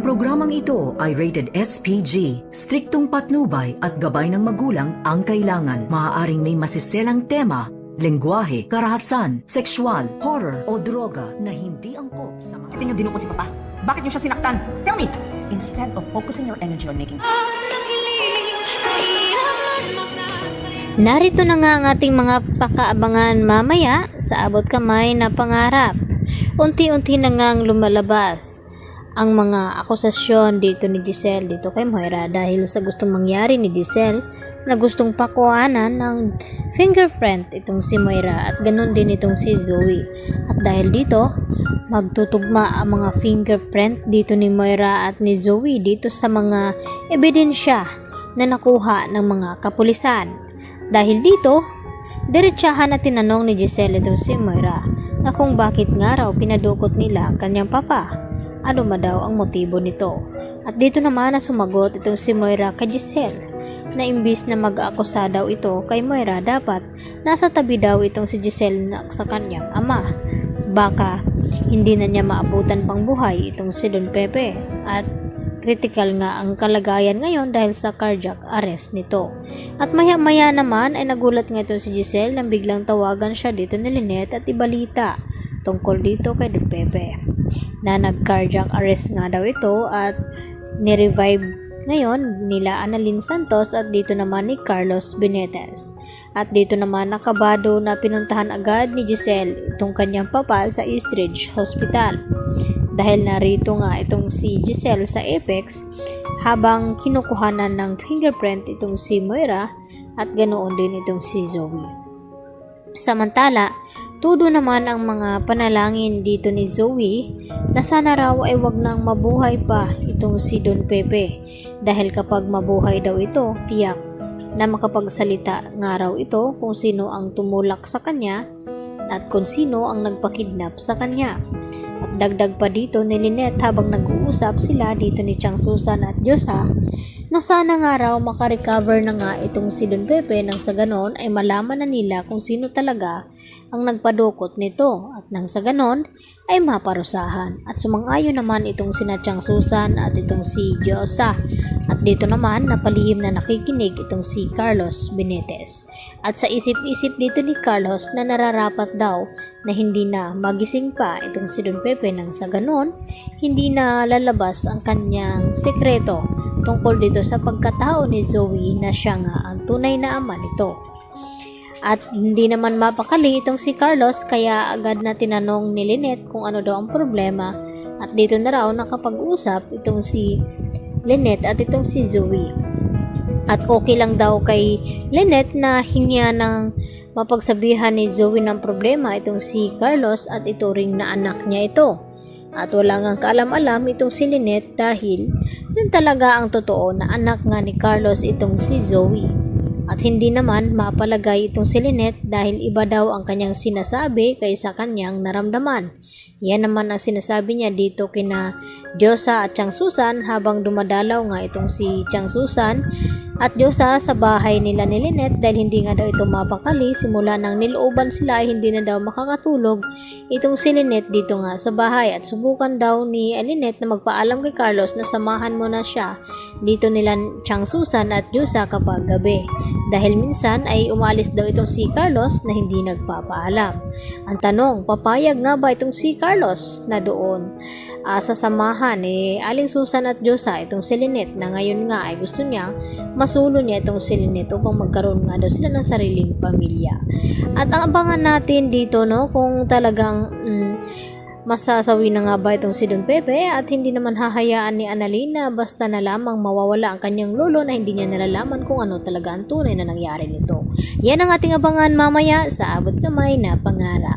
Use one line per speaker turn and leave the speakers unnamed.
programang ito ay rated SPG. Striktong patnubay at gabay ng magulang ang kailangan. Maaaring may masiselang tema, lengguwahe, karahasan, sexual, horror o droga na hindi angkop sa mga...
Bakit niyo dinukot si Papa? Bakit niyo siya sinaktan? Tell me! Instead of focusing your energy on making...
Narito na nga ang ating mga pakaabangan mamaya sa abot kamay na pangarap. Unti-unti na ngang lumalabas ang mga akusasyon dito ni Giselle dito kay Moira dahil sa gustong mangyari ni Giselle na gustong pakuhanan ng fingerprint itong si Moira at ganun din itong si Zoe. At dahil dito, magtutugma ang mga fingerprint dito ni Moira at ni Zoe dito sa mga ebidensya na nakuha ng mga kapulisan. Dahil dito, diretsahan na tinanong ni Giselle itong si Moira na kung bakit nga raw pinadukot nila ang kanyang papa. Ano ba daw ang motibo nito? At dito naman na sumagot itong si Moira kay Giselle na imbis na mag-aakusa daw ito kay Moira, dapat nasa tabi daw itong si Giselle sa kanyang ama. Baka hindi na niya maabutan pang buhay itong si Don Pepe at critical nga ang kalagayan ngayon dahil sa cardiac arrest nito. At maya-maya naman ay nagulat nga itong si Giselle nang biglang tawagan siya dito ni Lynette at ibalita tungkol dito kay Don Pepe na nag-cardiac arrest nga daw ito at ni-revive ngayon nila Annalyn Santos at dito naman ni Carlos Benitez. At dito naman nakabado na pinuntahan agad ni Giselle itong kanyang papa sa Eastridge Hospital. Dahil narito nga itong si Giselle sa Apex habang kinukuhanan ng fingerprint itong si Moira at ganoon din itong si Zoe. Samantala, tudo naman ang mga panalangin dito ni Zoe na sana raw ay wag nang mabuhay pa itong si Don Pepe dahil kapag mabuhay daw ito, tiyak na makapagsalita nga raw ito kung sino ang tumulak sa kanya at kung sino ang nagpakidnap sa kanya. At dagdag pa dito ni Lynette habang nag-uusap sila dito ni Chang Susan at Diyosa na sana nga raw makarecover na nga itong si Don Pepe nang sa ganon ay malaman na nila kung sino talaga ang nagpadukot nito at nang sa ganon ay maparusahan. At sumang-ayon naman itong sina Chang Susan at itong si Diyosa. At dito naman napalihim na nakikinig itong si Carlos Benitez. At sa isip-isip dito ni Carlos na nararapat daw na hindi na magising pa itong si Don Pepe nang sa ganon hindi na lalabas ang kanyang sekreto tungkol dito sa pagkatao ni Zoe na siya nga ang tunay na ama nito. At hindi naman mapakali itong si Carlos kaya agad na tinanong ni Lynette kung ano daw ang problema at dito na raw nakapag-usap itong si Lynette at itong si Zoe. At okay lang daw kay Lynette na hingya ng mapagsabihan ni Zoe ng problema itong si Carlos at ito ring na anak niya ito. At wala ngang kaalam-alam itong si Lynette dahil yun talaga ang totoo na anak nga ni Carlos itong si Zoe. At hindi naman mapalagay itong si Lynette dahil iba daw ang kanyang sinasabi kaysa kanyang naramdaman. Yan naman ang sinasabi niya dito kina Diyosa at Chang Susan habang dumadalaw nga itong si Chang Susan at Diyosa sa bahay nila ni Lynette dahil hindi nga daw ito mapakali. Simula nang nilooban sila ay hindi na daw makakatulog itong si Lynette dito nga sa bahay at subukan daw ni Lynette na magpaalam kay Carlos na samahan mo na siya dito nila Chang Susan at Diyosa kapag gabi. Dahil minsan ay umalis daw itong si Carlos na hindi nagpapaalam. Ang tanong, papayag nga ba itong si Carlos na doon sasamahan Aling Susan at Diyosa itong si Lynette na ngayon nga ay gusto niya masulo niya itong si Lynette upang magkaroon nga daw sila ng sariling pamilya. At ang abangan natin dito kung talagang masasawi na nga ba itong si Don Pepe at hindi naman hahayaan ni Annalyn na basta na lamang mawawala ang kanyang lolo na hindi niya nalalaman kung ano talaga ang tunay na nangyari nito. Yan ang ating abangan mamaya sa abot kamay na pangarap.